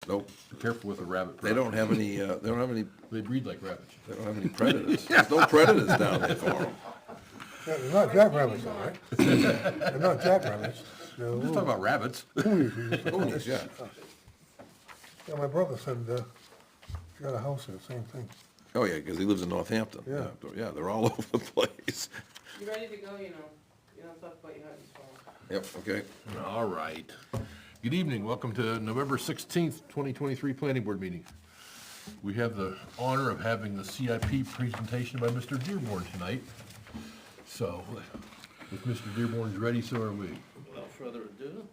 Nope, Be careful with the rabbit. they don't have any, They breed like rabbits. they don't have any predators. There's no predators down there for them. They're not jackrabbits, though, right? They're not jackrabbits. They're I'm just little talking about rabbits. ponies, you used to call Ponies, it. yeah. Yeah, my brother said, he got a house there, same thing. Oh, yeah, because he lives in Northampton. Yeah. Yeah, they're all over the place. You ready to go, you don't talk about your husband's phone. Yep, okay. All right. Good evening. Welcome to November 16th, 2023 Planning Board meeting. We have the honor of having the CIP presentation by Mr. Dearborn tonight. So, if Mr. Dearborn's ready, so are we. Without further ado.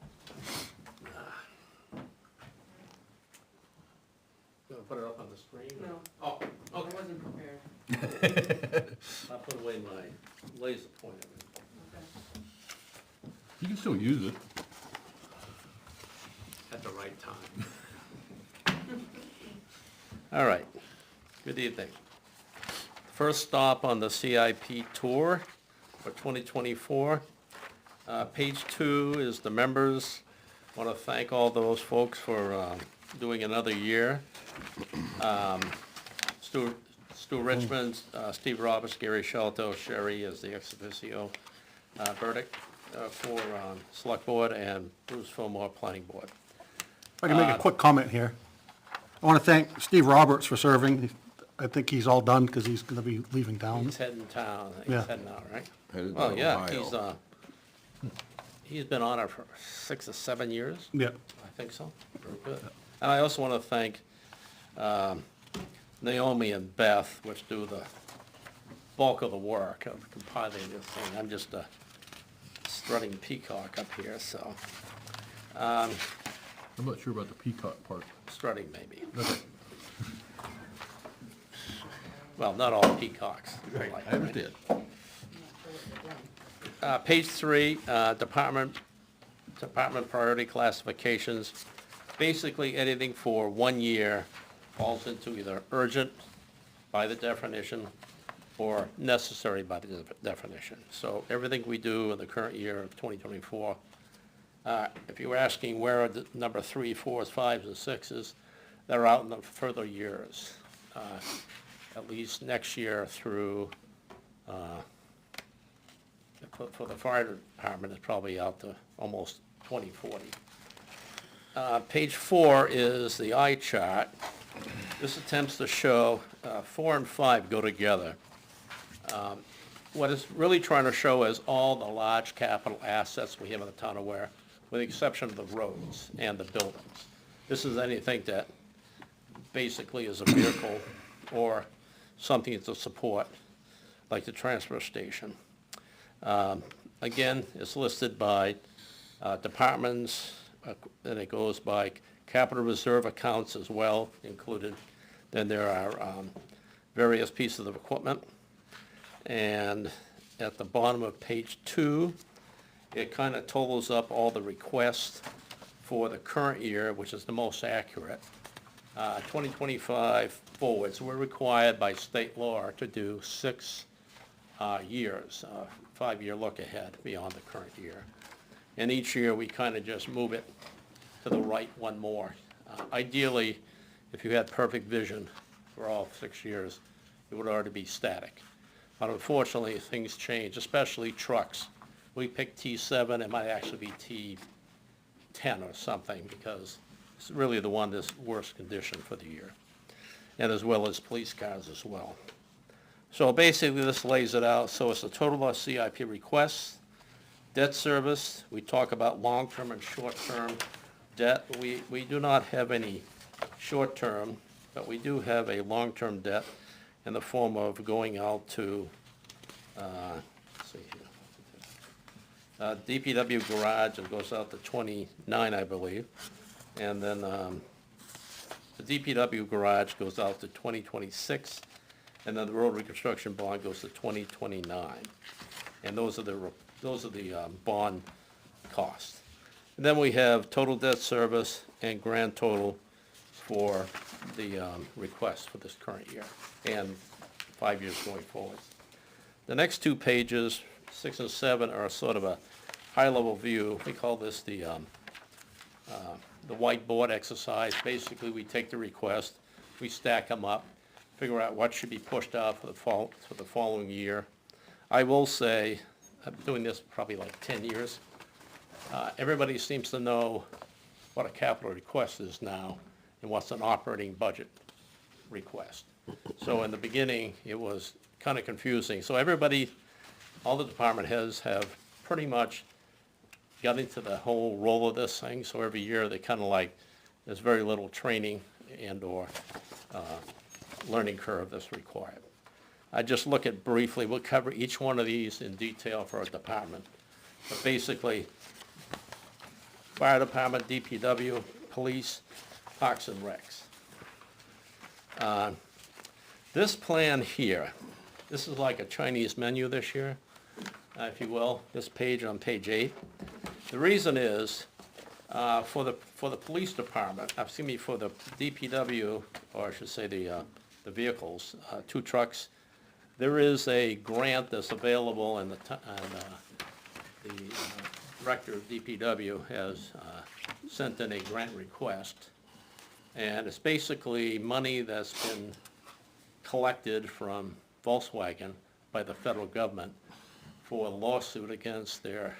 Gonna put it up on the screen? No, Oh, I okay. wasn't prepared. I'll put away my laser pointer. Okay. You can still use it. At the right time. All right, good evening. First stop on the CIP tour for 2024. Page 2 is the members. Want to thank all those folks for doing another year. Stu Richmond, Steve Roberts, Gary Shelto, Sherry is the ex officio verdict for Select Board, and Bruce Fillmore, Planning Board. If I can make a quick comment here. I want to thank Steve Roberts for serving. I think he's all done because he's going to be leaving town. He's heading town, Yeah. he's heading out, right? Headed Well, to yeah, Ohio. he's been on it for 6 or 7 years, Yeah, I think so. Very good. And I also want to thank Naomi and Beth, which do the bulk of the work of compiling this thing. I'm just a strutting peacock up here, so, I'm not sure about the peacock part. strutting maybe. Okay, Well, not all peacocks. I understand. Page 3, department priority classifications. Basically, anything for 1 year falls into either urgent by the definition or necessary by the definition. So everything we do in the current year of 2024, if you were asking where are the number 3, 4s, 5s, and 6s, they're out in the further years. At least next year through, for the fire department, it's probably out to almost 2040. Page 4 is the eye chart. This attempts to show 4 and 5 go together. What it's really trying to show is all the large capital assets we have in the town of Ware, with the exception of the roads and the buildings. This is anything that basically is a vehicle or something to support, like the transfer station. Again, it's listed by departments, and it goes by capital reserve accounts as well included. Then there are various pieces of equipment. And at the bottom of page 2, it kind of totals up all the requests for the current year, which is the most accurate. 2025 forwards, we're required by state law to do 6 years, 5-year look ahead beyond the current year. And each year, we kind of just move it to the right one more. Ideally, if you had perfect vision for all 6 years, it would already be static. But unfortunately, things change, especially trucks. We pick T7, it might actually be T10 or something, because it's really the one that's worst condition for the year, and as well as police cars as well. So basically, this lays it out. So it's the total of CIP requests, debt service. We talk about long-term and short-term debt. We do not have any short-term, but we do have a long-term debt in the form of going out to, let's see here. DPW garage, it goes out to 29, I believe. And then the DPW garage goes out to 2026, and then the road reconstruction bond goes to 2029. And those are the bond costs. And then we have total debt service and grand total for the request for this current year and 5 years going forward. The next 2 pages, 6 and 7, are sort of a high-level view. We call this the the whiteboard exercise. Basically, we take the request, we stack them up, figure out what should be pushed out for the following year. I will say, I've been doing this probably like 10 years. Everybody seems to know what a capital request is now and what's an operating budget request. So in the beginning, it was kind of confusing. So everybody, all the department heads have pretty much got into the whole role of this thing. So every year, they kind of like, there's very little training and/or learning curve that's required. I just look at briefly, we'll cover each one of these in detail for our department. But basically, fire department, DPW, police, parks and recs. This plan here, this is like a Chinese menu this year, if you will, this page on page 8. The reason is, for the police department, for the DPW, or I should say the vehicles, 2 trucks, there is a grant that's available, and the director of DPW has sent in a grant request. And it's basically money that's been collected from Volkswagen by the federal government for a lawsuit against their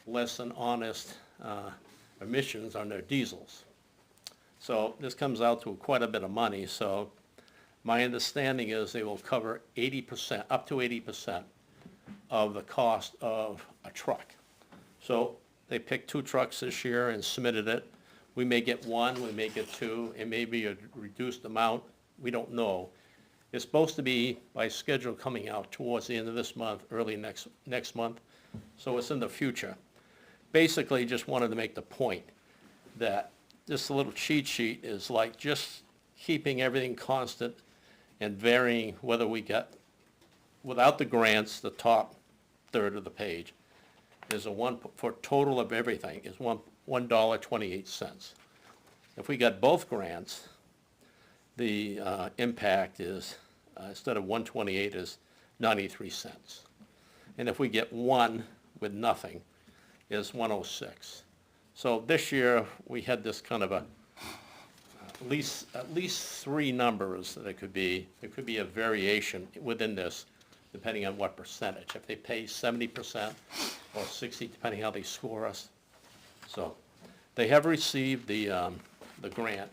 less than honest emissions on their diesels. So this comes out to quite a bit of money. So my understanding is they will cover 80%, up to 80% of the cost of a truck. So they picked 2 trucks this year and submitted it. We may get 1, we may get 2, it may be a reduced amount, we don't know. It's supposed to be by schedule coming out towards the end of this month, early next month, so it's in the future. Basically, just wanted to make the point that this little cheat sheet is like just keeping everything constant and varying whether we get, without the grants, the top third of the page, is for total of everything, is $1.28. If we got both grants, the impact is, instead of 128, is 93 cents. And if we get 1 with nothing, is 106. So this year, we had this kind of at least 3 numbers that it could be. There could be a variation within this, depending on what percentage. If they pay 70% or 60%, depending how they score us. So they have received the grant,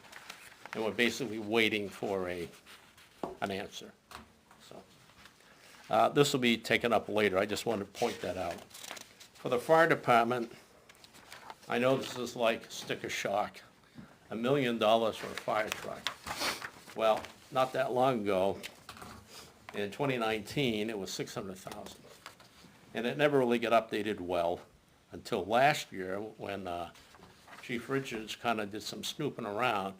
and we're basically waiting for an answer. So this will be taken up later. I just wanted to point that out. For the fire department, I know this is like sticker shock, $1 million for a fire truck. Well, not that long ago, in 2019, it was $600,000. And it never really got updated well until last year when Chief Richards kind of did some snooping around,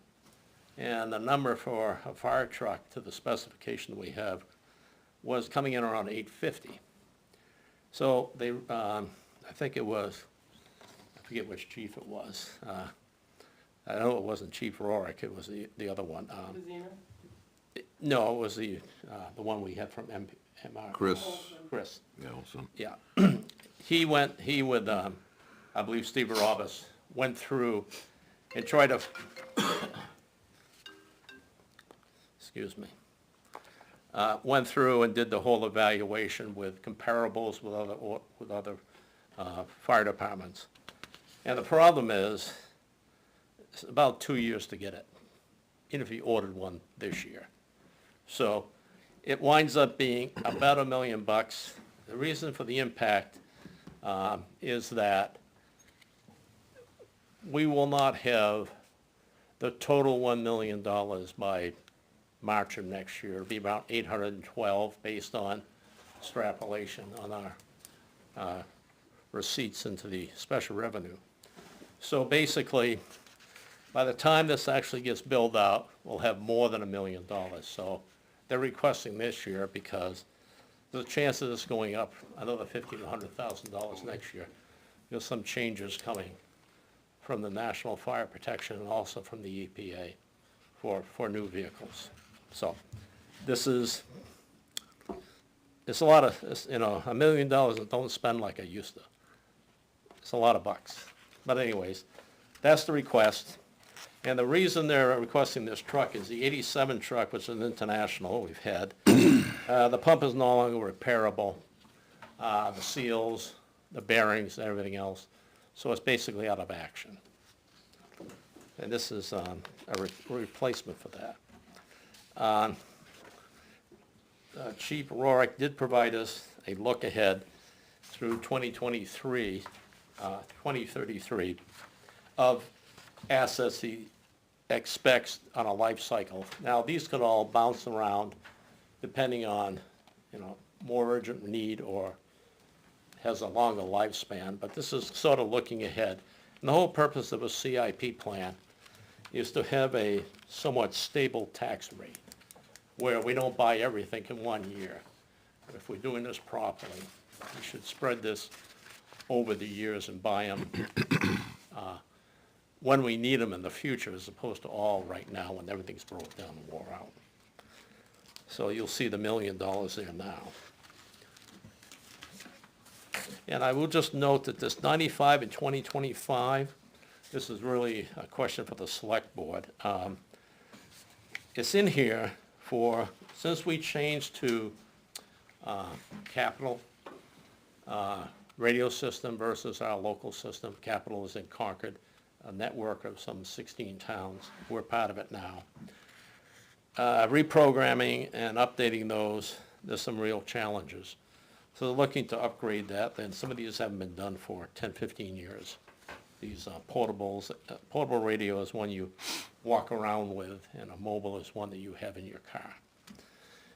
and the number for a fire truck to the specification we have was coming in around $850. So they, I think it was, I forget which chief it was. I know it wasn't Chief Rorick, it was the other one. Vizina? No, it was the one we had from MR. Chris. Nelson. Yeah. He with, I believe Steve Roberts, went through and tried to, excuse me, went through and did the whole evaluation with comparables with other fire departments. And the problem is, it's about 2 years to get it, even if he ordered one this year. So it winds up being about $1 million. The reason for the impact is that we will not have the total $1 million by March of next year. It'll be about 812 based on extrapolation on our receipts into the special revenue. So basically, by the time this actually gets billed out, we'll have more than $1 million. So they're requesting this year because there's a chance of this going up another $50,000 to $100,000 next year. There's some changes coming from the National Fire Protection and also from the EPA for new vehicles. So this is, it's a lot of, $1 million that don't spend like I used to. It's a lot of bucks. But anyways, that's the request. And the reason they're requesting this truck is the 87 truck, which is an international we've had, the pump is no longer repairable. The seals, the bearings, everything else. So it's basically out of action. And this is a replacement for that. Chief Rorick did provide us a look ahead through 2033 of assets he expects on a life cycle. Now, these could all bounce around depending on, more urgent need or has a longer lifespan, but this is sort of looking ahead. And the whole purpose of a CIP plan is to have a somewhat stable tax rate where we don't buy everything in 1 year. If we're doing this properly, we should spread this over the years and buy them when we need them in the future, as opposed to all right now when everything's broke down and wore out. So you'll see the $1 million there now. And I will just note that this 95 and 2025, this is really a question for the select board. It's in here since we changed to Capital radio system versus our local system. Capital is in Concord, a network of some 16 towns. We're part of it now. Reprogramming and updating those, there's some real challenges. So they're looking to upgrade that, and some of these haven't been done for 10, 15 years. These portable radio is one you walk around with, and a mobile is one that you have in your car.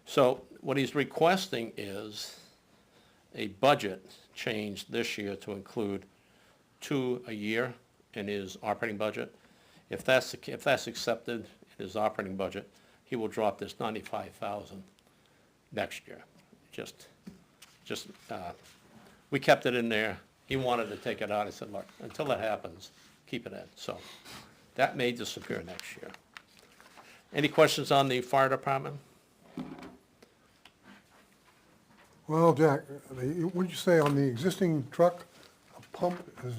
So what he's requesting is a budget change this year to include 2 a year in his operating budget. If that's accepted in his operating budget, he will drop this $95,000 next year. We kept it in there. He wanted to take it out. I said, look, until that happens, keep it in. So that may disappear next year. Any questions on the fire department? Well, Jack, what'd you say on the existing truck, a pump is,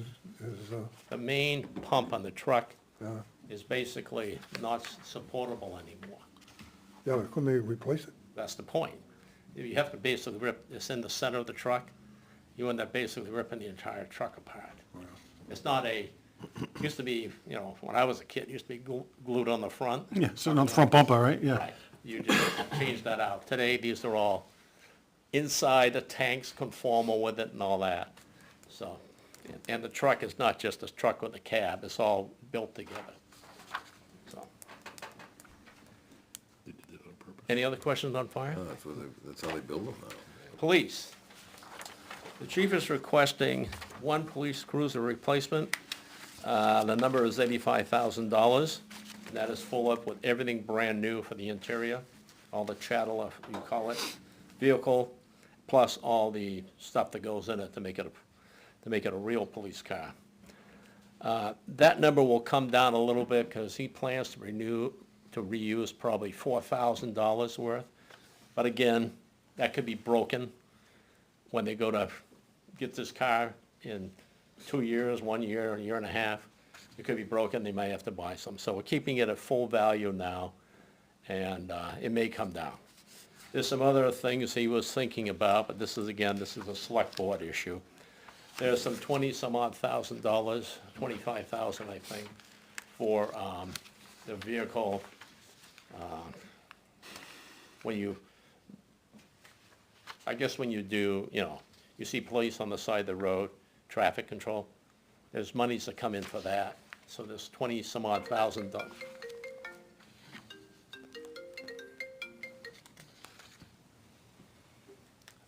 The main pump on the truck uh, is basically not supportable anymore. yeah, but couldn't they replace it? That's the point. You have to basically rip, it's in the center of the truck, you end up basically ripping the entire truck apart. It's not used to be, when I was a kid, it used to be glued on the front. Yeah, sitting on the front bumper, right? Yeah. Right. You just change that out. Today, these are all inside the tanks, conformal with it and all that. So, and the truck is not just a truck with a cab, it's all built together. So, They did that on purpose. any other questions on fire? That's how they build them now. Police. The chief is requesting 1 police cruiser replacement. The number is $85,000. That is full up with everything brand new for the interior, all the chattel, you call it, vehicle, plus all the stuff that goes in it to make it a real police car. That number will come down a little bit because he plans to reuse probably $4,000 worth. But again, that could be broken when they go to get this car in 2 years, 1 year, a year and a half. It could be broken, they may have to buy some. So we're keeping it at full value now, and it may come down. There's some other things he was thinking about, but this is a select board issue. There's some $20-some-odd thousand, $25,000, I think, for the vehicle, when you do, you see police on the side of the road, traffic control, there's monies that come in for that. So there's $20-some-odd thousand.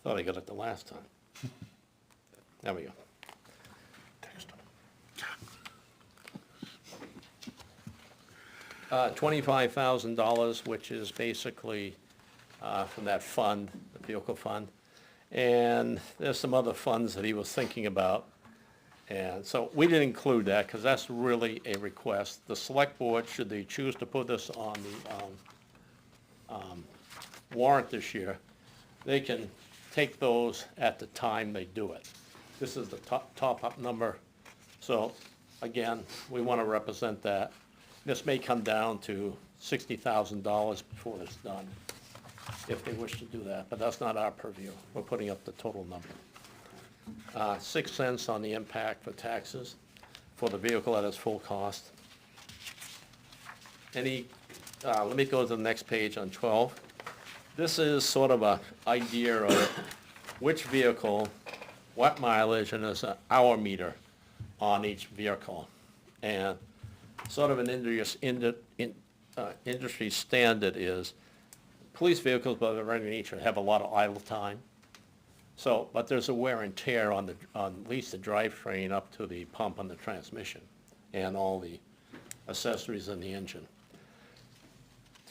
Thought I got it the last time. There we go. $25,000, which is basically from that fund, the vehicle fund. And there's some other funds that he was thinking about. And so we didn't include that because that's really a request. The select board, should they choose to put this on the warrant this year, they can take those at the time they do it. This is the top-up number. So again, we want to represent that. This may come down to $60,000 before it's done, if they wish to do that, but that's not our purview. We're putting up the total number. 6 cents on the impact for taxes for the vehicle at its full cost. Let me go to the next page on 12. This is sort of an idea of which vehicle, what mileage, and there's an hour meter on each vehicle. And sort of an industry standard is police vehicles by their very nature have a lot of idle time. So, but there's a wear and tear on at least the drivetrain up to the pump and the transmission and all the accessories in the engine.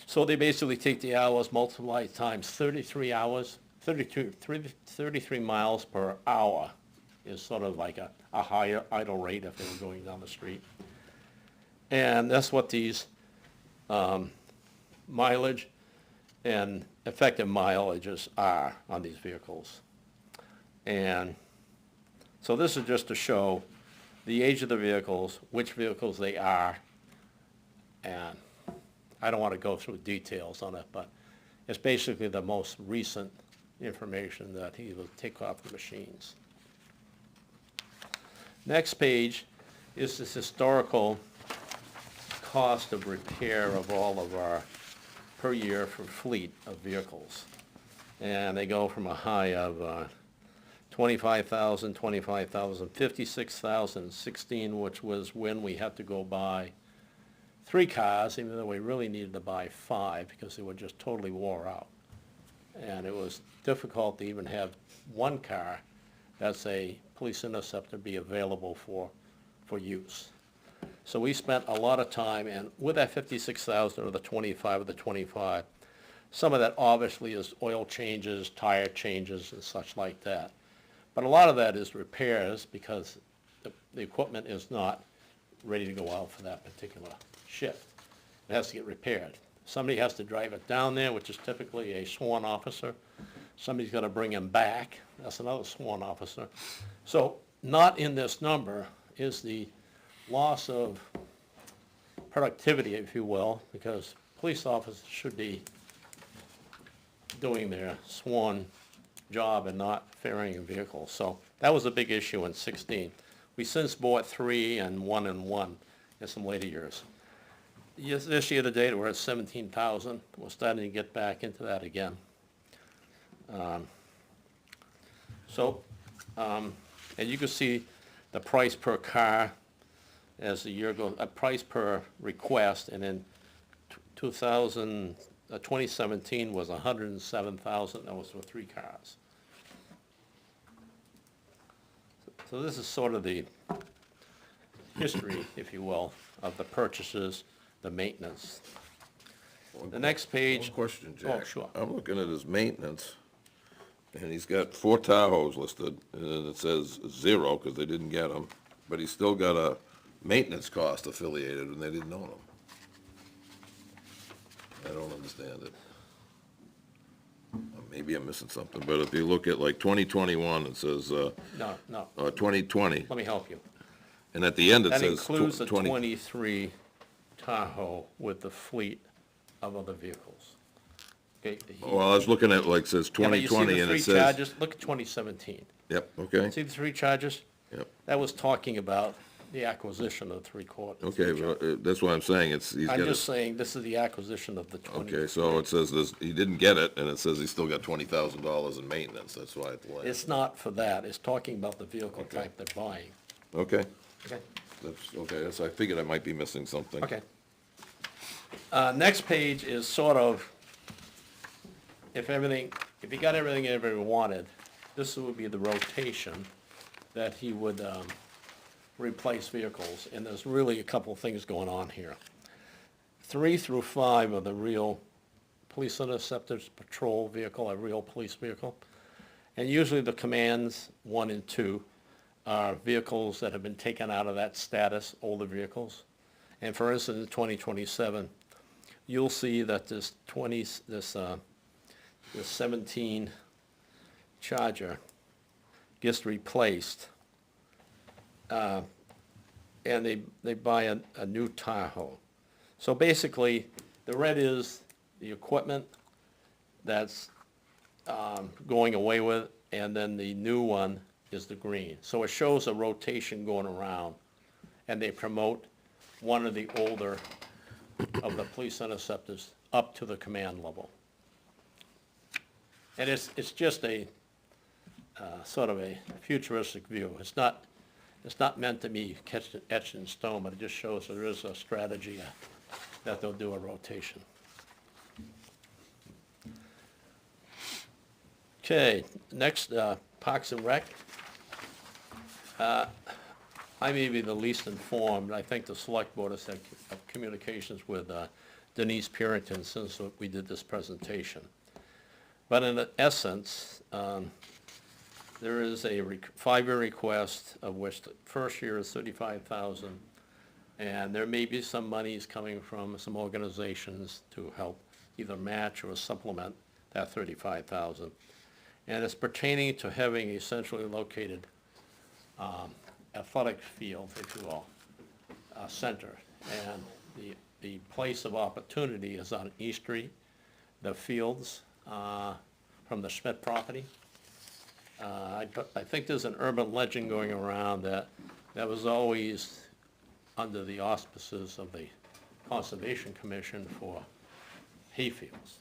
So they basically take the hours, multiply times 33 hours, 33 miles per hour is sort of like a higher idle rate if they were going down the street. And that's what these mileage and effective mileages are on these vehicles. And so this is just to show the age of the vehicles, which vehicles they are, and I don't want to go through details on it, but it's basically the most recent information that he will take off the machines. Next page is this historical cost of repair of all of our per year for fleet of vehicles. And they go from a high of 25,000, 25,000, 56,000, 16, which was when we had to go buy 3 cars, even though we really needed to buy 5 because they were just totally wore out. And it was difficult to even have 1 car that's a police interceptor be available for use. So we spent a lot of time, and with that 56,000 or the 25, some of that obviously is oil changes, tire changes, and such like that. But a lot of that is repairs because the equipment is not ready to go out for that particular shift. It has to get repaired. Somebody has to drive it down there, which is typically a sworn officer. Somebody's got to bring him back. That's another sworn officer. So not in this number is the loss of productivity, if you will, because police officers should be doing their sworn job and not ferrying vehicles. So that was a big issue in 16. We since bought 3 and 1 and 1 in some later years. This year to date, we're at 17,000. We're starting to get back into that again. And you can see the price per car as the year goes, a price per request, and in 2017 was 107,000. That was for 3 cars. So this is sort of the history, if you will, of the purchases, the maintenance. The next page. One question, Jack. Oh, sure. I'm looking at his maintenance, and he's got 4 Tahoes listed, and it says 0 because they didn't get them, but he's still got a maintenance cost affiliated, and they didn't own them. I don't understand it. Maybe I'm missing something, but if you look at like 2021, it says, No. 2020, Let me help you. and at the end it That says includes the 20. 23 Tahoe with the fleet of other vehicles. Okay. Well, I was looking at, like, says Yeah, but you see 2020, the and 3 it says, charges? Look at 2017. yep, okay, See the 3 charges? yep. That was talking about the acquisition of 3 quarters. Okay, well, that's what I'm saying, he's got I'm just it. saying, this is the acquisition of the 20. Okay, so it says this, he didn't get it, and it says he's still got $20,000 in maintenance, that's why it's like. It's not for that. It's talking about the vehicle type they're buying. Okay, Okay. so I figured I might be missing something. Okay. Next page is sort of, if you got everything you ever wanted, this would be the rotation that he would replace vehicles. And there's really a couple of things going on here. 3 through 5 are the real police interceptors, patrol vehicle, a real police vehicle. And usually the commands 1 and 2 are vehicles that have been taken out of that status, older vehicles. And for instance, in 2027, you'll see that this 17 Charger gets replaced and they buy a new Tahoe. So basically, the red is the equipment that's going away with, and then the new one is the green. So it shows a rotation going around, and they promote one of the older of the police interceptors up to the command level. And it's just a sort of a futuristic view. It's not meant to be etched in stone, but it just shows there is a strategy that they'll do a rotation. Okay, next, Parks and Rec. I may be the least informed. I think the Select Board has had communications with Denise Purington since we did this presentation. But in essence, there is a 5-year request, of which the first year is $35,000, and there may be some monies coming from some organizations to help either match or supplement that $35,000. And it's pertaining to having a centrally located athletic field, if you will, center. And the place of opportunity is on East Street, the fields from the Schmidt property. I think there's an urban legend going around that was always under the auspices of the Conservation Commission for hayfields.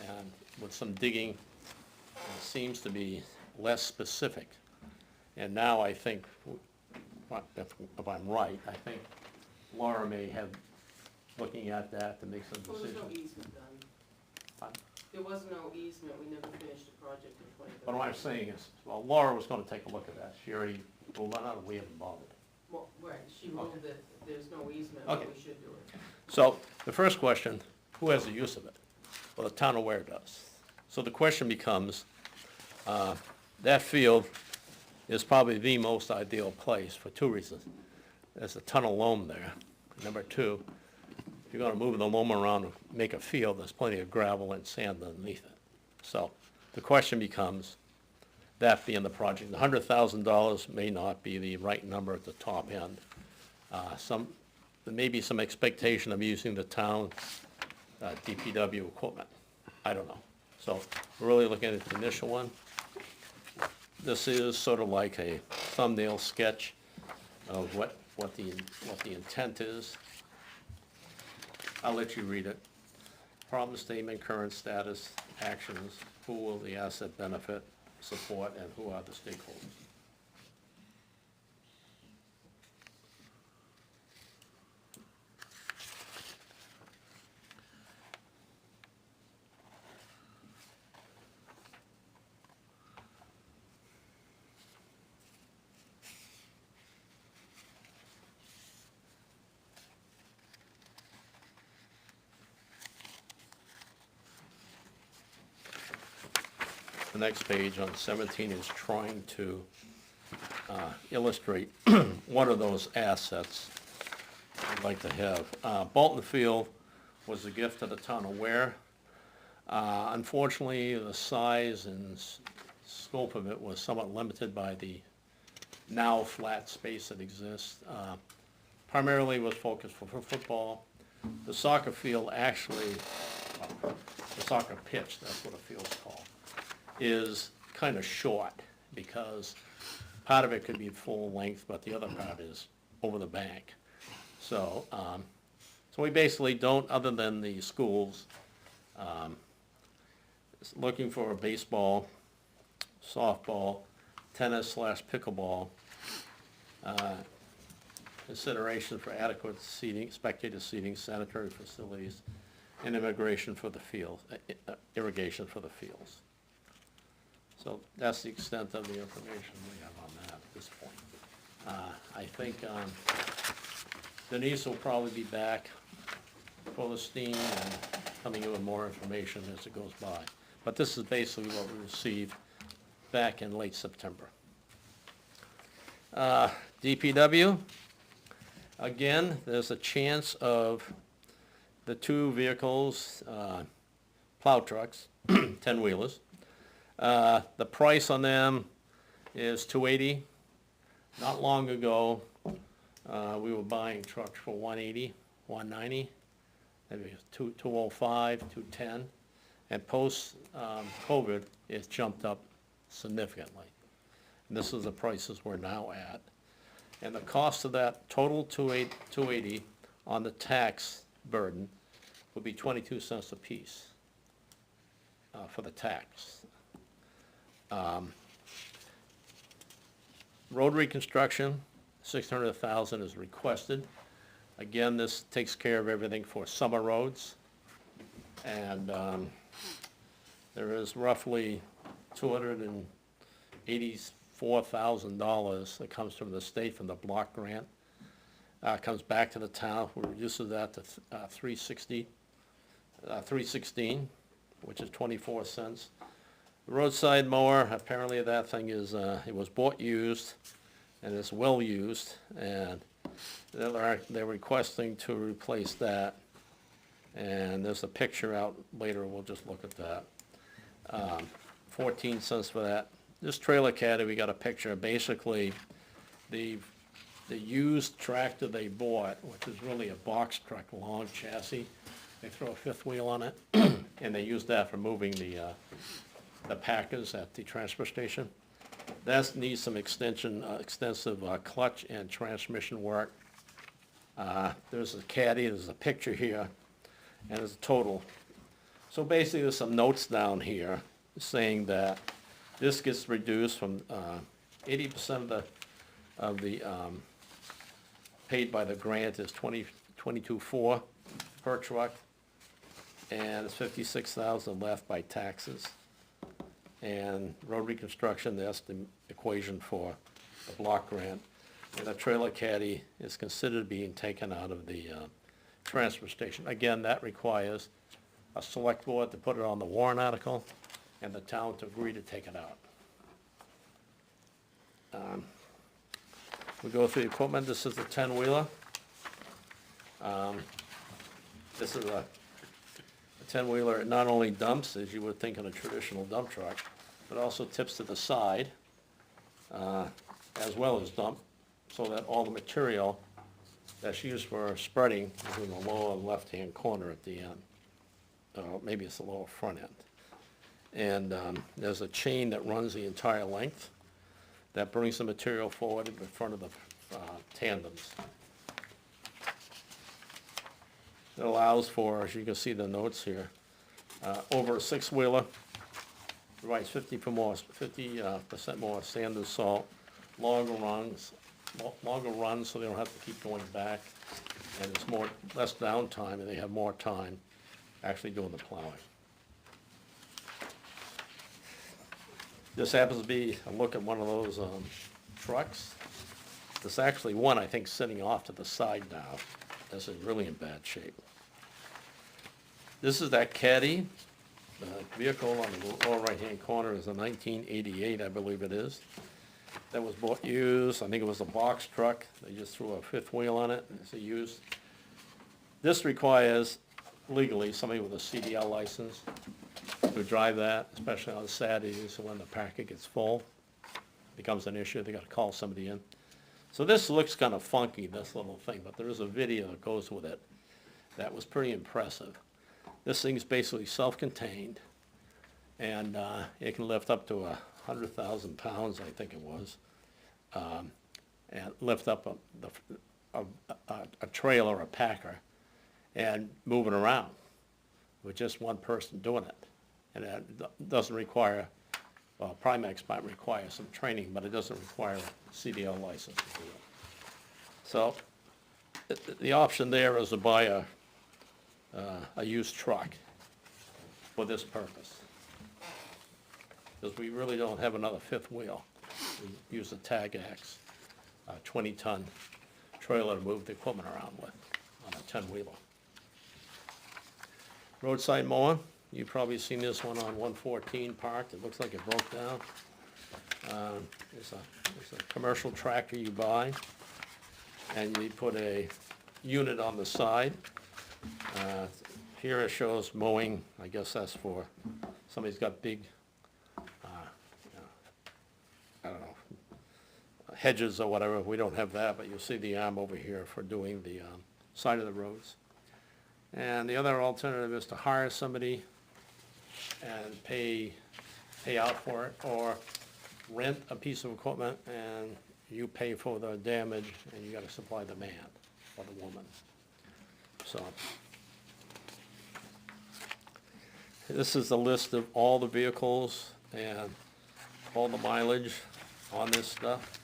And with some digging, it seems to be less specific. And now I think, if I'm right, I think Laura may have looking at that to make some Well, there's decisions. no easement done. Fine. There was no easement, we never finished the project in 2013. But what I'm saying is, well, Laura was gonna take a look at that. She already, well, not, we haven't bothered. Well, right, she ruled that there's no easement, Okay. but we should do it. So, the first question, who has the use of it? Well, the town of Ware does. So the question becomes, that field is probably the most ideal place for two reasons. There's a ton of loam there. Number two, if you're gonna move the loam around and make a field, there's plenty of gravel and sand underneath it. So, the question becomes, that being the project, $100,000 may not be the right number at the top end. There may be some expectation of using the town DPW equipment. I don't know. So, we're really looking at the initial one. This is sort of like a thumbnail sketch of what the intent is. I'll let you read it. Problem statement, current status, actions, who will the asset benefit, support, and who are the stakeholders? The next page on 17 is trying to illustrate one of those assets I'd like to have. Bolton Field was a gift to the town of Ware. Unfortunately, the size and scope of it was somewhat limited by the now flat space that exists. Primarily was focused for football. The soccer field actually, the soccer pitch, that's what a field's called, is kind of short because part of it could be full length, but the other part is over the bank. So, so we basically don't, other than the schools, looking for a baseball, softball, tennis/pickleball, consideration for adequate seating, spectator seating, sanitary facilities, and irrigation for the field, irrigation for the fields. So that's the extent of the information we have on that at this point. I think Denise will probably be back full of steam and coming in with more information as it goes by. But this is basically what we received back in late September. DPW, again, there's a chance of the two vehicles, plow trucks, 10-wheelers. The price on them is $280. Not long ago, We were buying trucks for 180, 190, maybe 205, 210. And post-COVID, it's jumped up significantly. And this is the prices we're now at. And the cost of that total 280 on the tax burden would be 22 cents apiece for the tax. Road reconstruction, 600,000 is requested. Again, this takes care of everything for summer roads. And there is roughly $284,000 that comes from the state from the block grant. Comes back to the town, we reduces that to 316, which is 24 cents. The roadside mower, apparently that thing is, it was bought used, and it's well used, and they're requesting to replace that. And there's a picture out later, we'll just look at that. 14 cents for that. This trailer caddy, we got a picture, basically, the used tractor they bought, which is really a box truck, long chassis, they throw a fifth wheel on it, and they use that for moving the packers at the transfer station. That needs some extensive clutch and transmission work. There's a caddy, there's a picture here, and there's a total. So basically, there's some notes down here saying that this gets reduced from 80% of the paid by the grant is $22,400 per truck, and it's $56,000 left by taxes. And road reconstruction, that's the equation for the block grant. And the trailer caddy is considered being taken out of the transfer station. Again, that requires a select board to put it on the warrant article and the town to agree to take it out. We go through the equipment. This is the 10-wheeler. This is a 10-wheeler. It not only dumps, as you would think in a traditional dump truck, but also tips to the side, as well as dump, so that all the material that's used for spreading is in the lower left-hand corner at the end. Maybe it's the lower front end. And there's a chain that runs the entire length that brings the material forward in front of the tandems. It allows for, as you can see the notes here, over a six-wheeler, provides 50% more sand and salt, longer runs, so they don't have to keep going back, and it's less downtime, and they have more time actually doing the plowing. This happens to be a look at one of those trucks. There's actually one, I think, sitting off to the side now. This is really in bad shape. This is that caddy. The vehicle on the lower right-hand corner is a 1988, I believe it is. That was bought used. I think it was a box truck. They just threw a fifth wheel on it. It's a used. This requires, legally, somebody with a CDL license to drive that, especially on Saturdays when the packet gets full. Becomes an issue. They got to call somebody in. So this looks kind of funky, this little thing, but there is a video that goes with it that was pretty impressive. This thing's basically self-contained, and it can lift up to 100,000 pounds, I think it was, and lift up a trailer, a packer, and move it around with just one person doing it. And it doesn't require, well, Primex might require some training, but it doesn't require a CDL license to do it. So the option there is to buy a used truck for this purpose. Because we really don't have another fifth wheel. We use a Tag-X, 20-ton trailer to move the equipment around with on a 10-wheeler. Roadside mower, you've probably seen this one on 114 parked. It looks like it broke down. It's a commercial tractor you buy, and you put a unit on the side. Here it shows mowing. I guess that's for somebody's got big, I don't know, hedges or whatever, we don't have that, but you'll see the arm over here for doing the side of the roads. And the other alternative is to hire somebody and pay out for it, or rent a piece of equipment and you pay for the damage and you gotta supply the man or the woman. So, this is the list of all the vehicles and all the mileage on this stuff.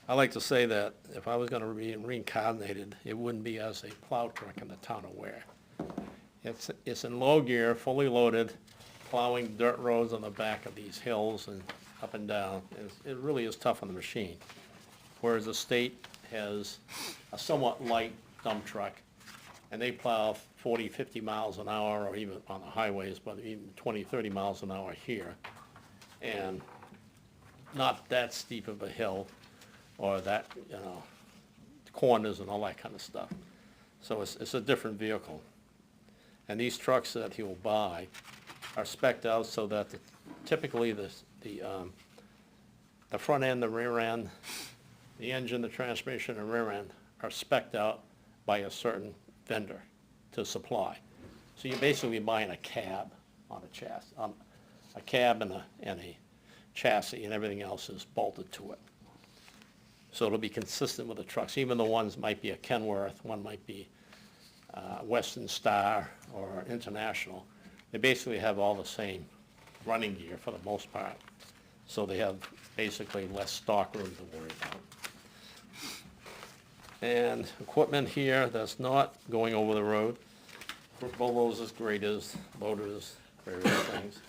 I like to say that if I was gonna be reincarnated, it wouldn't be as a plow truck in the town of Ware. It's in low gear, fully loaded, plowing dirt roads on the back of these hills and up and down. It really is tough on the machine. Whereas the state has a somewhat light dump truck, and they plow 40, 50 miles an hour, or even on the highways, but even 20, 30 miles an hour here. And not that steep of a hill, or that, corners and all that kind of stuff. So it's a different vehicle. And these trucks that he'll buy are spec'd out so that typically the front end, the rear end, the engine, the transmission, and rear end are spec'd out by a certain vendor to supply. So you're basically buying a cab on a chassis, a cab and a chassis, and everything else is bolted to it. So it'll be consistent with the trucks. Even the ones might be a Kenworth, one might be Western Star or International. They basically have all the same running gear for the most part. So they have basically less stock room to worry about. And equipment here that's not going over the road, bulldozers, graders, loaders, various things.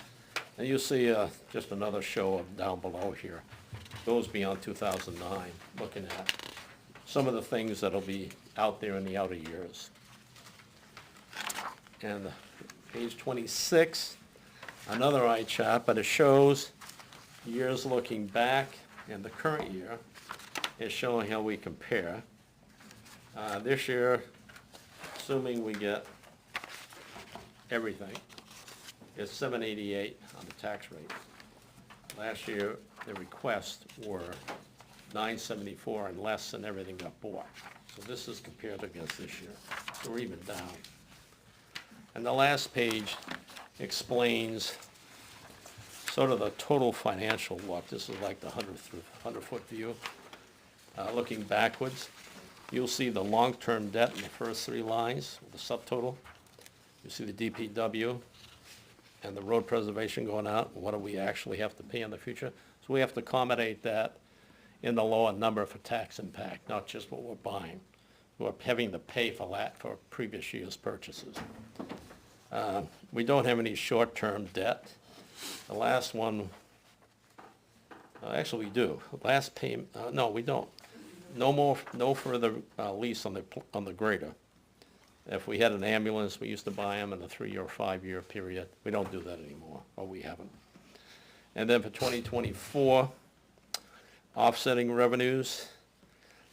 And you'll see just another show of down below here. Goes beyond 2009, looking at some of the things that'll be out there in the outer years. And page 26, another eye chart, but it shows years looking back, and the current year is showing how we compare. This year, assuming we get everything, is 788 on the tax rate. Last year, the requests were 974 and less, and everything got bought. So this is compared against this year. So we're even down. And the last page explains sort of the total financial look. This is like the 100-foot view. Looking backwards, you'll see the long-term debt in the first three lines, the subtotal. You see the DPW and the road preservation going out. What do we actually have to pay in the future? So we have to accommodate that in the lower number for tax impact, not just what we're buying. We're having to pay for that for previous year's purchases. We don't have any short-term debt. The last one, actually we do. Last payment, no, we don't. No further lease on the grader. If we had an ambulance, we used to buy them in a 3 or 5 year period. We don't do that anymore, or we haven't. And then for 2024, offsetting revenues,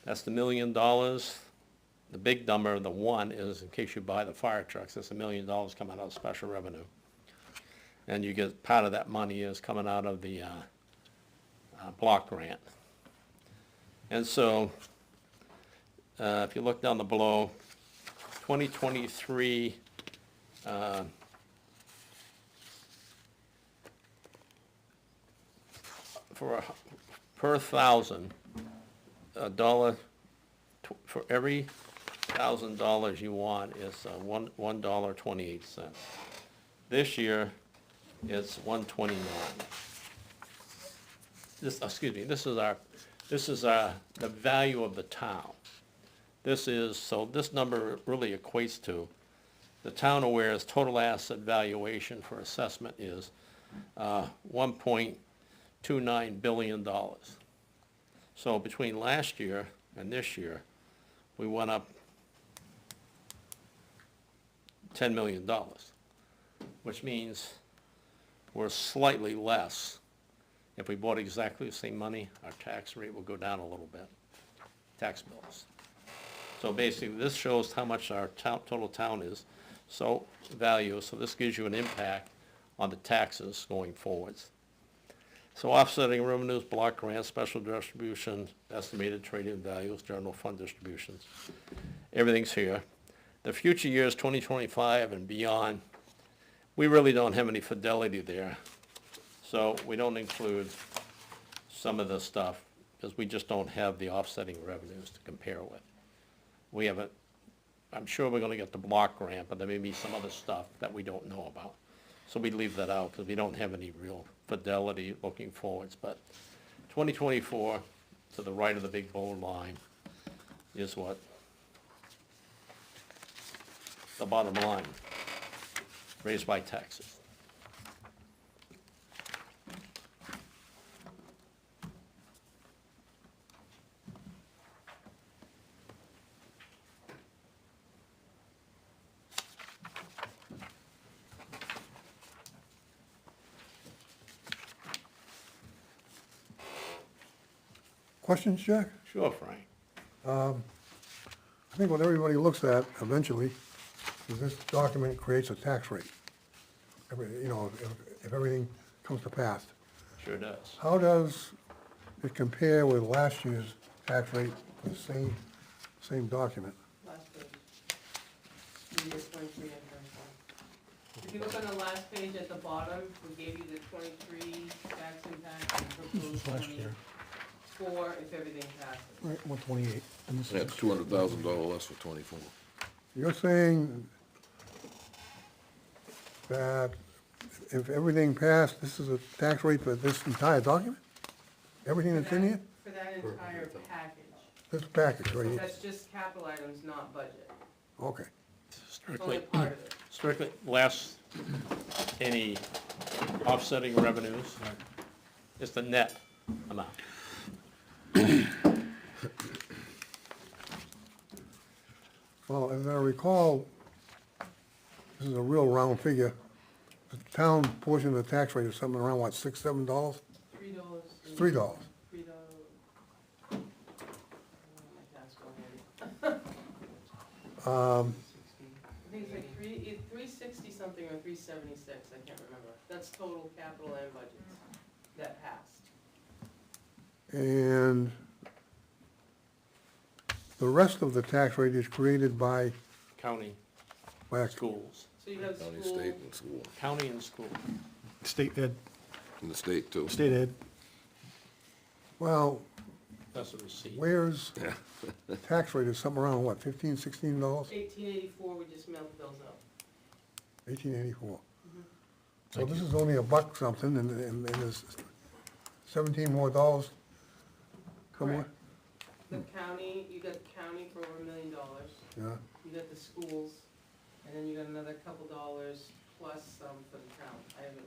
that's the $1 million. The big number, the one, is in case you buy the fire trucks, that's $1 million coming out of special revenue. And you get, part of that money is coming out of the block grant. And so, if you look down the below, 2023, per thousand, $1, for every $1,000 you want is $1.28. This year, it's $1.29. This is the value of the town. So this number really equates to, the town of Ware's total asset valuation for assessment is $1.29 billion. So between last year and this year, we went up $10 million, which means we're slightly less. If we bought exactly the same money, our tax rate will go down a little bit, tax bills. So basically, this shows how much our total town is, so value, so this gives you an impact on the taxes going forwards. So offsetting revenues, block grants, special distributions, estimated trading values, general fund distributions. Everything's here. The future years, 2025 and beyond, we really don't have any fidelity there. So we don't include some of this stuff because we just don't have the offsetting revenues to compare with. We haven't, I'm sure we're gonna get the block grant, but there may be some other stuff that we don't know about. So we leave that out because we don't have any real fidelity looking forwards. But 2024, to the right of the big bold line, is what? The bottom line, raised by taxes. Questions, Jack? Sure, Frank. I think what everybody looks at eventually is this document creates a tax rate. If everything comes to pass. Sure does. How does it compare with last year's tax rate for the same document? Last page. Year 23 and 24. If you look on the last page at the bottom, we gave you the 23 tax impact and proposed 24 if everything passes. Right, 128. And this That's is, $200,000 less for 24. you're saying that if everything passed, this is a tax rate for this entire document? Everything that's in here? For that entire package. This package right here? That's just capital items, not budget. Okay. It's only Strictly, part of it. strictly less any offsetting revenues. It's the net amount. Well, as I recall, this is a real round figure. The town portion of the tax rate is something around, what, $6, $7? $3. $3. $3. I think it's like 360 something or 376, I can't remember. That's total capital and budgets that passed. And the rest of the tax rate is created by County, a schools, So you have County, school, state, and school, county and school. State ed, and the state too. state ed. Well, That's a receipt. where's, tax rate is something around, what, $15, $16? 1884, we just mailed the bills out. 1884. So this is only $1 something, and there's 17 more dollars somewhere? Correct. The county, you got the county for over $1 million, Yeah, you got the schools, and then you got another couple dollars plus some for the town.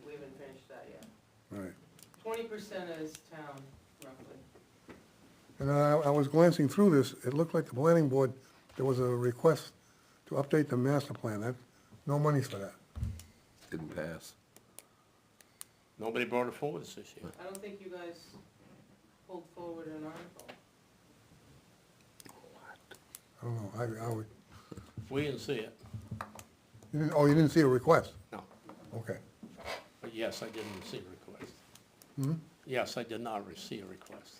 We haven't finished that yet. right. 20% is town, roughly. And I was glancing through this, it looked like the planning board, there was a request to update the master plan. No monies for that. Didn't pass. Nobody brought it forward this year. I don't think you guys pulled forward an article. I don't know, I would, We didn't see it, you didn't see a request? no. Okay. But yes, I didn't see a request. Hmm? Yes, I did not receive a request.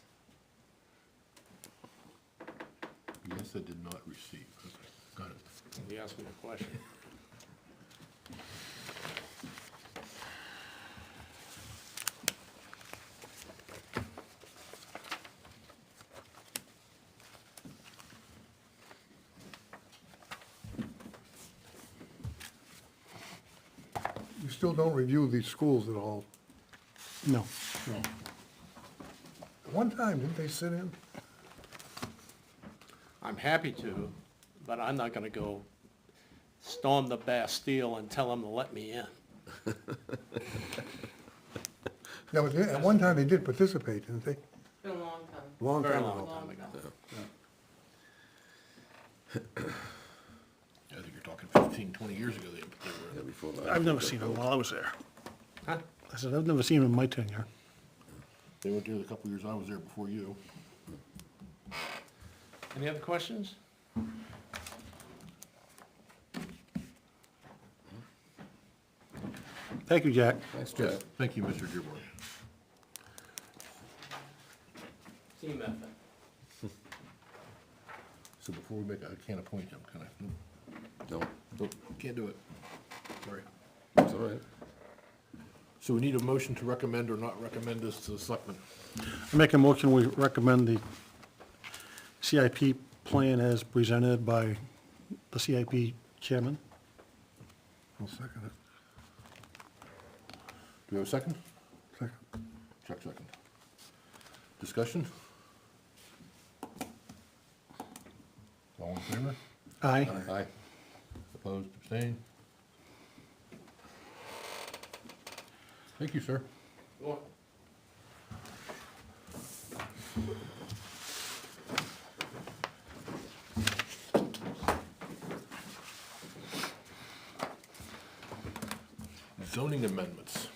Yes, I did not receive. Okay, got it. You asked me a question. You still don't review these schools at all? No. No. One time, didn't they sit in? I'm happy to, but I'm not gonna go storm the Bastille and tell them to let me in. Yeah, but at one time they did participate, didn't they? It's been a long time. Long Very time long ago. time ago. I think you're talking 15, 20 years ago they Yeah, were. before that. I've never seen them while I was there. Huh? I said, I've never seen them in my tenure. They went there the couple years I was there before you. Any other questions? Thank you, Jack. Thanks, Jack. Thank you, Mr. Dearborn. before we I can't appoint him, can I? No, Nope, can't do it. Sorry. it's all right. So we need a motion to recommend or not recommend this to the selectmen. I make a motion, we recommend the CIP plan as presented by the CIP chairman. I'll second it. Do we have a second? Second. Chuck, second. Discussion? All in favor? Aye. Aye. Opposed, abstained? Thank you, sir. Zoning amendments.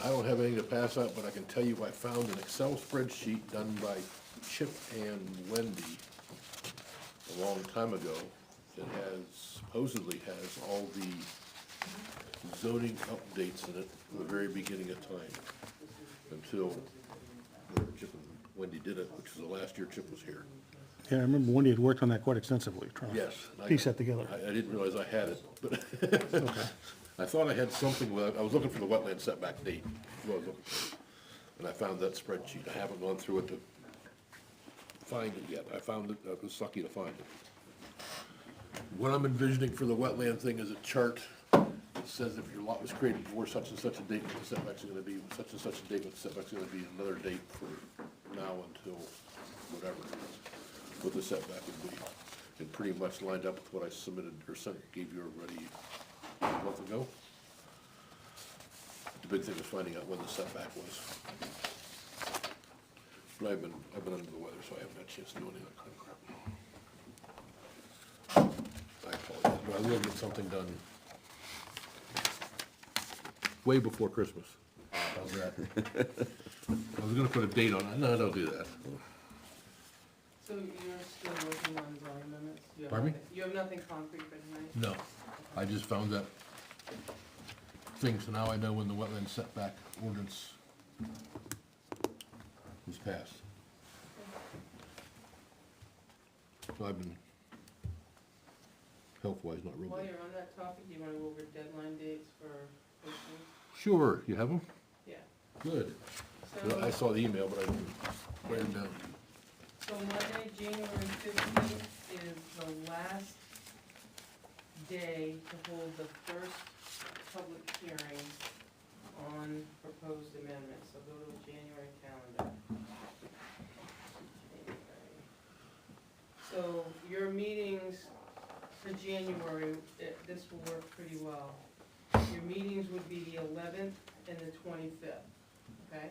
I don't have anything to pass out, but I can tell you I found an Excel spreadsheet done by Chip and Wendy a long time ago that supposedly has all the zoning updates in it from the very beginning of time until Chip and Wendy did it, which was the last year Chip was here. Yeah, I remember Wendy had worked on that quite extensively, trying to Yes. piece that together. I didn't realize I had it, but I thought I had something with, I was looking for the wetland setback date, what I was looking for. And I found that spreadsheet. I haven't gone through it to find it yet. I found it, I was lucky to find it. What I'm envisioning for the wetland thing is a chart that says if your lot was created before such and such a date, what the setbacks are gonna be, such and such a date, what the setback's gonna be, another date for now until whatever, what the setback would be. And pretty much lined up with what I submitted or gave you already a month ago. The big thing was finding out when the setback was. But I've been under the weather, so I haven't had a chance to do any of that kind of crap. I apologize, but I will get something done way before Christmas. How's that? I was gonna put a date on it. No, don't do that. So you're still working on zoning amendments? You have Pardon me? nothing- You have nothing concrete for tonight? No, I just found that thing, so now I know when the wetland setback ordinance was passed. So I've been health-wise not real While good. you're on that topic, do you wanna go over deadline dates for posting? Sure, you have them? Yeah. Good. Well, I So, saw the email, but I didn't write them down. so Monday, January 15th is the last day to hold the first public hearing on proposed amendments, so go to the January calendar. So your meetings for January, this will work pretty well. Your meetings would be the 11th and the 25th, okay?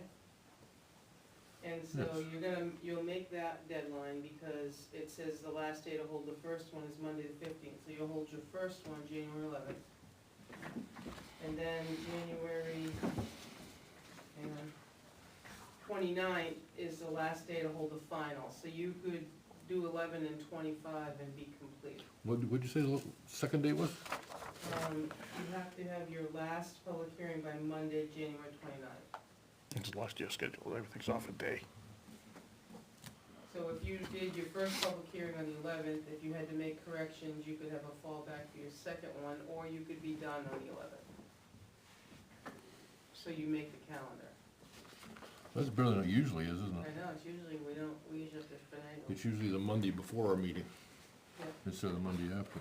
And so Yes. you'll make that deadline because it says the last day to hold the first one is Monday the 15th. So you'll hold your first one January 11th. And then January, hang on, 29th is the last day to hold the final. So you could do 11 and 25 and be complete. What'd you say the second date was? You have to have your last public hearing by Monday, January 29th. It's last year's schedule, everything's off a day. So if you did your first public hearing on the 11th, if you had to make corrections, you could have a fallback for your second one, or you could be done on the 11th. So you make the calendar. That's better than it usually is, isn't I it? know, it's usually, we usually have to finagle. It's usually the Monday before our meeting, Yep. instead of the Monday after.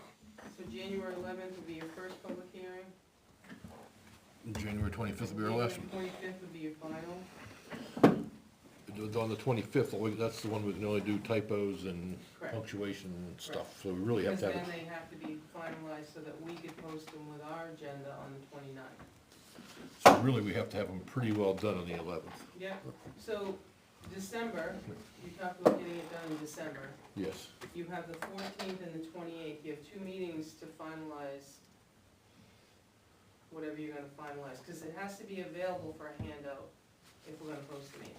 So January 11th would be your first public hearing. January 25th will be our last one. January 25th would be your final. On the 25th, that's the one we can only do typos and Correct. punctuation and stuff, so we really have Because to have then it. they have to be finalized so that we could post them with our agenda on the 29th. So really, we have to have them pretty well done on the 11th. Yeah, so December, we talked about getting it done in December. Yes. You have the 14th and the 28th, you have 2 meetings to finalize whatever you're gonna finalize, because it has to be available for a handout if we're gonna post the meeting.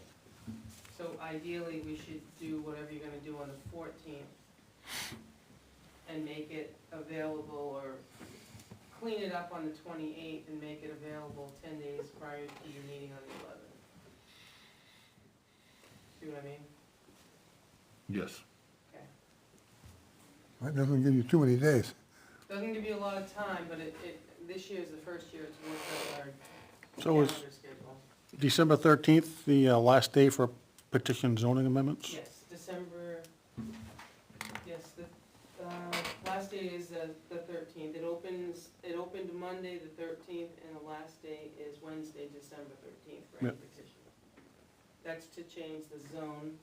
So ideally, we should do whatever you're gonna do on the 14th and make it available, or clean it up on the 28th and make it available 10 days prior to your meeting on the 11th. See what I mean? Yes. Okay. That doesn't give you too many days. Doesn't give you a lot of time, but this year is the first year it's worked out our So is calendar schedule. December 13th the last day for petition zoning amendments? Yes, December, yes, the, last day is the 13th. It opened Monday, the 13th, and the last day is Wednesday, December 13th for any Yep. petition. That's to change the zone,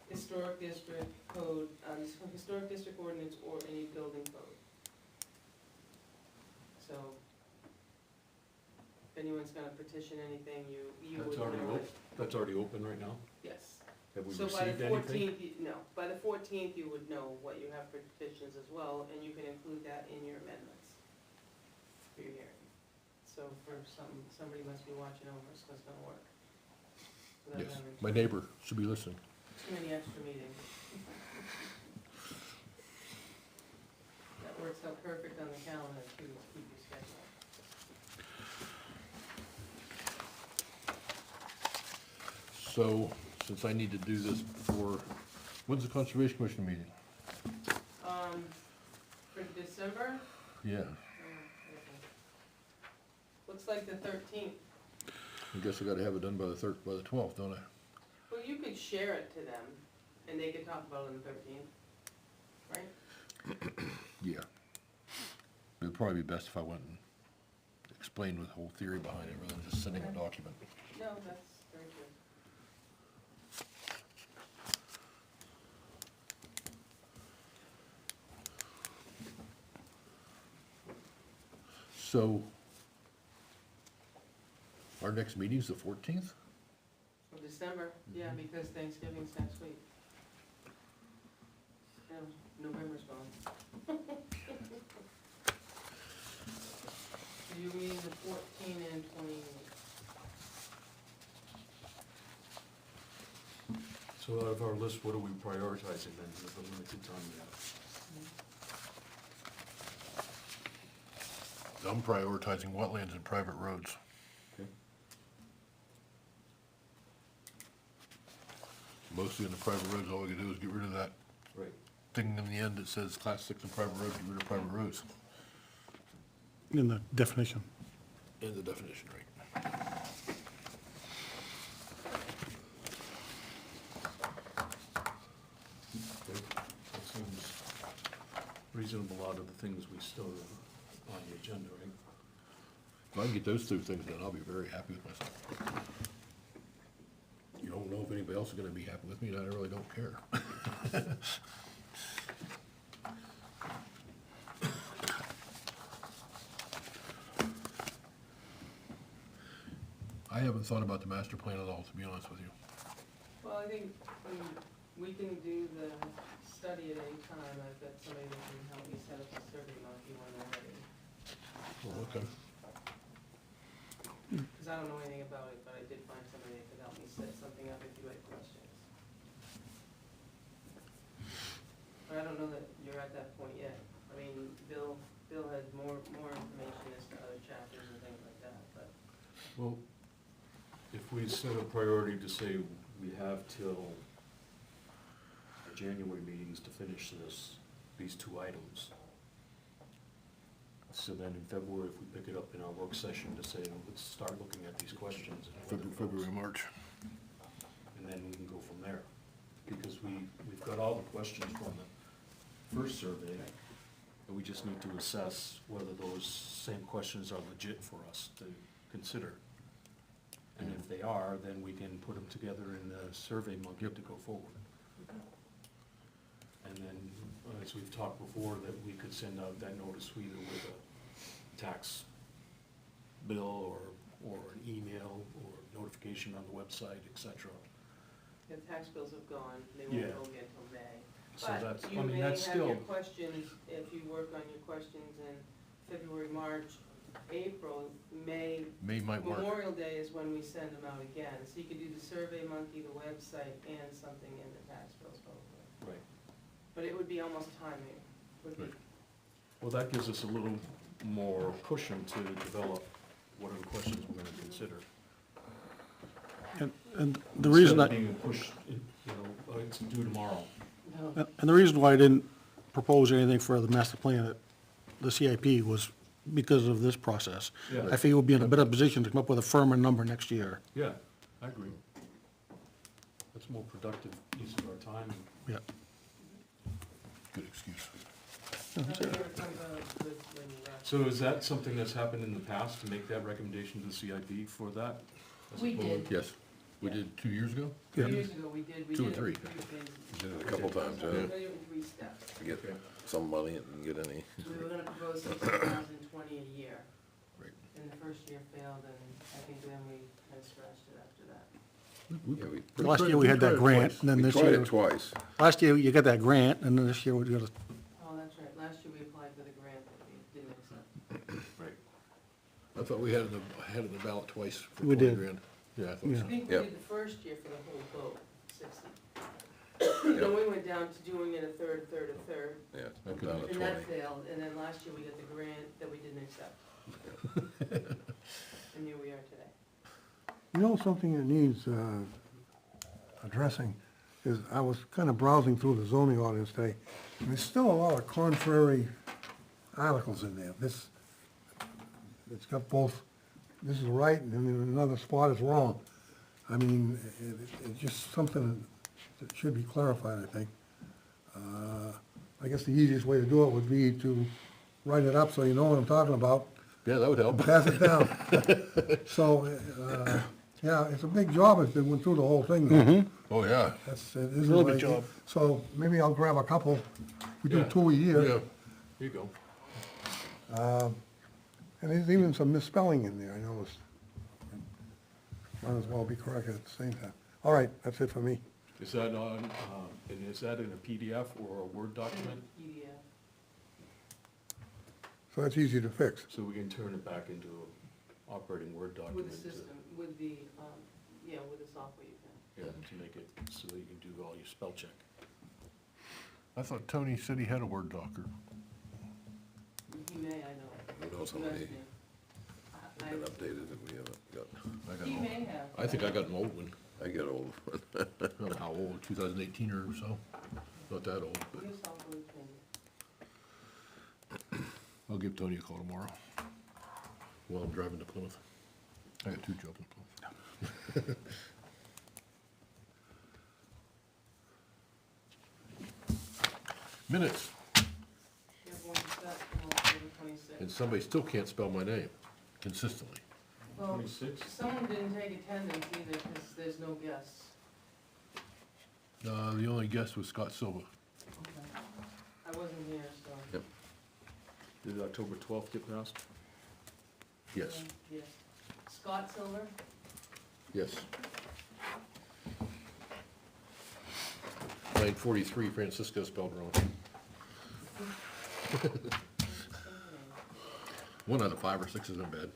historic district code, historic district ordinance or any building code. So, if anyone's gonna petition anything, you would know it. That's already open right now? Yes. Have we So by received the anything? 14th, no, by the 14th, you would know what you have for petitions as well, and you can include that in your amendments for your hearing. So for somebody must be watching over, so it's gonna work. Without Yes. having My neighbor should be listening. too many extra meetings. That works out perfect on the calendar too, to keep your schedule. So, since I need to do this before, when's the Conservation Commission meeting? For December, Yeah, looks like the 13th. I guess I gotta have it done by the 12th, don't I? Well, you could share it to them, and they could talk about it on the 13th, right? Yeah. It'd probably be best if I went and explained the whole theory behind it, rather than just sending a document. No, that's very true. So, our next meeting's the 14th? Of December, yeah, because Thanksgiving's next week. Yeah, November's gone. So you mean the 14 and 28? So out of our list, what are we prioritizing then, with the limited time we have? I'm prioritizing wetlands and private roads. Okay. Mostly on the private roads, all we can do is get rid of that Right. thing in the end that says class 6 and private roads, get rid of private roads. In the definition. In the definition, right? Okay. That seems reasonable out of the things we still have on the agenda, right? If I can get those two things done, I'll be very happy with myself. You don't know if anybody else is gonna be happy with me, and I really don't care. I haven't thought about the master plan at all, to be honest with you. Well, I think we can do the study at any time. I've got somebody that can help me set up the survey monkey when they're ready. Well, okay. Because I don't know anything about it, but I did find somebody that could help me set something up if you had questions. But I don't know that you're at that point yet. I mean, Bill had more information as to other chapters and things like that, but. Well, if we set a priority to say we have till our January meetings to finish these two items. So then in February, if we pick it up in our work session to say, let's start looking at these questions. and whether those- February, March. And then we can go from there. Because we've got all the questions from the first survey, and we just need to assess whether those same questions are legit for us to consider. And if they are, then we can put them together in the survey monkey to go forward. And then, as we've talked before, that we could send out that notice either with a tax bill or an email or notification on the website, et cetera. The tax bills have gone, they Yeah. won't go again until May. So But that's, I you mean, may that's have your still, questions, if you work on your questions in February, March, April, May. May might work. Memorial Day is when we send them out again, so you could do the Survey Monkey, the website, and something in the tax bills hopefully. right. But it would be almost timing, would be. Right. Well, that gives us a little more cushion to develop what are the questions we're gonna consider. And the reason Instead I, of being pushed, it's due tomorrow. No. and the reason why I didn't propose anything for the master plan at the CIP was because of this process. Yeah. I figure we'll be in a better position to come up with a firmer number next year. Yeah, I agree. That's more productive use of our time. Yeah. Good excuse. Nothing ever comes out of this when you rush. So is that something that's happened in the past, to make that recommendation to the CIP for that? As We opposed- did. Yes, we did 2 years ago? 2 years ago, we did. Two or three. Did it a couple times, We yeah, did it in 3 steps. to get some money and get any. We were gonna propose 60,020 a year. Right. And the first year failed, and I think then we kind of scratched it after that. Yeah, we Last year we had that grant, and then we this tried year, it twice. last year you got that grant, and then this year we got a, Oh, that's right. Last year we applied for the grant that we didn't accept. Right. I thought we had it in the ballot twice for We 20 did. grand. Yeah, I thought Yeah. so. I think we Yep. did the first year for the whole boat, 60. Then we went down to doing it a third, Yeah, That could down be- to and that 20. failed. And then last year we got the grant that we didn't accept. And here we are today. You know, something that needs addressing is, I was kind of browsing through the zoning ordinance today, and there's still a lot of contrary articles in there. It's got both, this is right, and then in another spot is wrong. I mean, it's just something that should be clarified, I think. I guess the easiest way to do it would be to write it up so you know what I'm talking about, Yeah, that would help. pass it down. So, yeah, it's a big job if they went through the whole thing. though. Oh, yeah. It isn't Real big like- job. So maybe I'll grab a couple, we do Yeah. 2 a year, Yeah, here you go. and there's even some misspelling in there, I noticed. Might as well be corrected at the same time. All right, that's it for me. Is that on, and is that in a PDF or a Word document? PDF. So that's easy to fix. So we can turn it back into an operating Word document? With the system, with the, yeah, with the software you can. Yeah, to make it so that you can do all your spell check. I thought Tony said he had a Word docker. He may, I know. Who knows how He many must be. I- been updated that we haven't got. I got He an may old- have. I think I got an old one. I get old. I don't know how old, 2018 or so. Not that old, but Your software can. I'll give Tony a call tomorrow while I'm driving to Plymouth. I got 2 jobs in Plymouth. Minutes, You have one set from October 26th. and somebody still can't spell my name consistently. Well, 26? someone didn't take attendance either, because there's no guests. The only guest was Scott Silva. Okay. I wasn't here, so. Yep. Did October 12th get passed? Yes, Yes. Scott Silver? yes. 943 Francisco spelled wrong. 1 out of 5 or 6 isn't bad.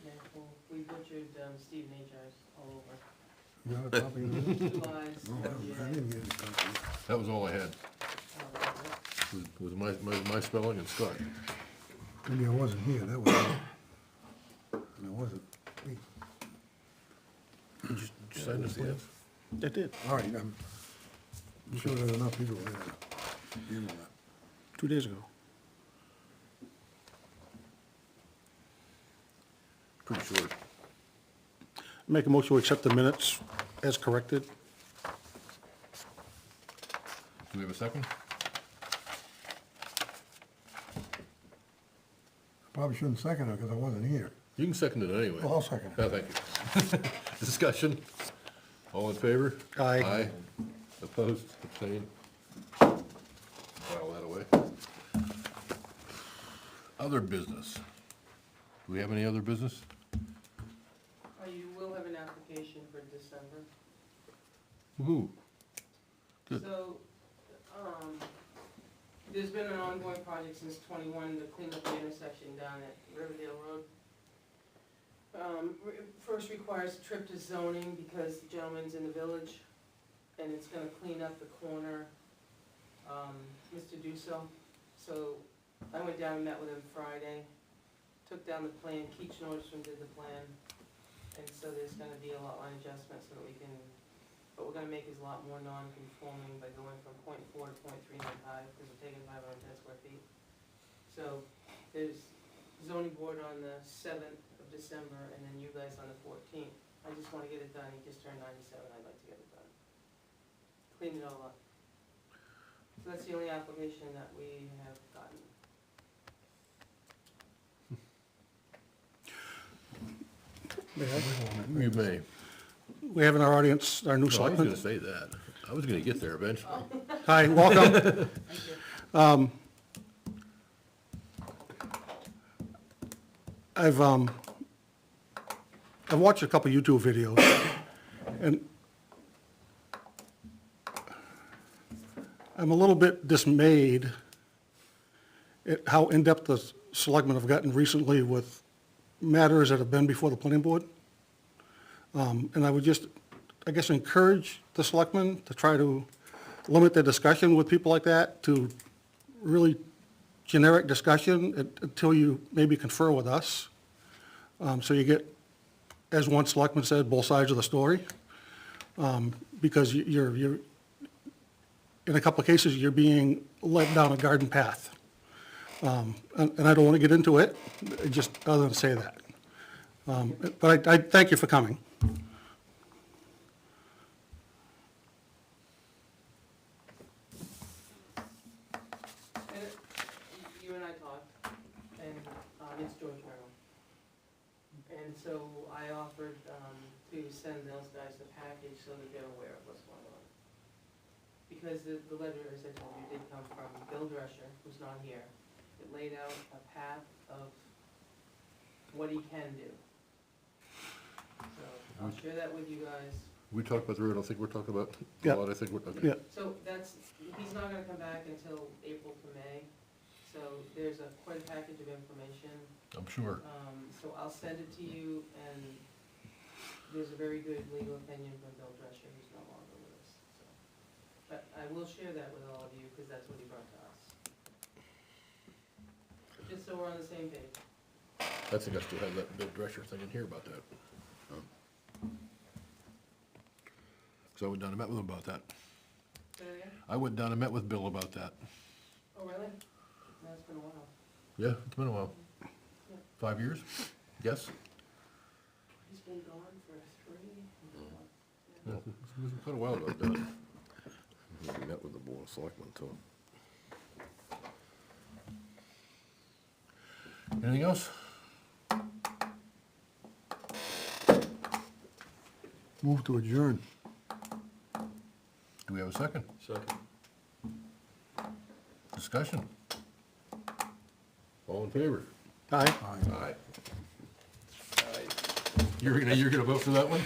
Yeah, well, we butchered Steve Najars all over. You got a copy of this? 2 eyes, I didn't get any copies. That was all I had, was my spelling and Scott. Maybe I wasn't here, that was it. And I wasn't. Did you sign this yet? that did, All right, I'm sure there's enough people there. You know that. 2 days ago. Pretty sure. Make a motion to accept the minutes as corrected. Do we have a second? Probably shouldn't second it because I wasn't here. You can second it anyway. Well, I'll second it. Oh, thank you. Discussion? All in favor? Aye. Aye. Opposed, abstained? File that away. Other business. Do we have any other business? You will have an application for December. Woo-hoo. Good. So, there's been an ongoing project since 21 to clean up the intersection down at Riverdale Road. First requires a trip to zoning because the gentleman's in the village, and it's gonna clean up the corner, Mr. Dusso. So I went down and met with him Friday, took down the plan, Keach Nordstrom did the plan. And so there's gonna be a lot line adjustment so that we can, what we're gonna make is a lot more non-conforming by going from .4 to .395, because we're taking 510 square feet. So there's zoning board on the 7th of December, and then you guys on the 14th. I just wanna get it done, he just turned 97, I'd like to get it done. Clean it all up. So that's the only application that we have gotten. You may. We have in our audience our new No, I was selectman. gonna say that. I was gonna get there eventually. Hi, welcome. Thank you. I've watched a couple YouTube videos, and I'm a little bit dismayed at how in-depth the selectmen have gotten recently with matters that have been before the planning board. And I would just, I guess, encourage the selectmen to try to limit their discussion with people like that to really generic discussion until you maybe confer with us. So you get, as one selectman said, both sides of the story. Because you're, in a couple of cases, you're being led down a garden path. And I don't want to get into it, just other than say that. But I thank you for coming. And you and I talked, and it's George Merrill. And so I offered to send those guys the package so that they're aware of what's going on. Because the letter, as I told you, did come from Bill Drescher, who's not here. It laid out a path of what he can do. So I'll share that with you guys. We talked about the road, I think we're talking about Yeah. a lot, I think we're, okay. Yeah, So that's, he's not gonna come back until April to May. So there's quite a package of information. I'm sure. So I'll send it to you, and there's a very good legal opinion from Bill Drescher, who's no longer with us, so. But I will share that with all of you, because that's what he brought to us. But just so we're on the same page. I think I still have that Bill Drescher thing in here about that. So I went down and met with him about that. Say that again? I went down and met with Bill about that. Oh, really? That's been a while. Yeah, it's been a while. 5 years? Yes? He's been gone for 3. Yeah, it was quite a while ago, done. We met with the board of selectmen too. Anything else? Move to adjourn. Do we have a second? Second. Discussion? All in favor? aye. Aye. You're gonna vote for that one?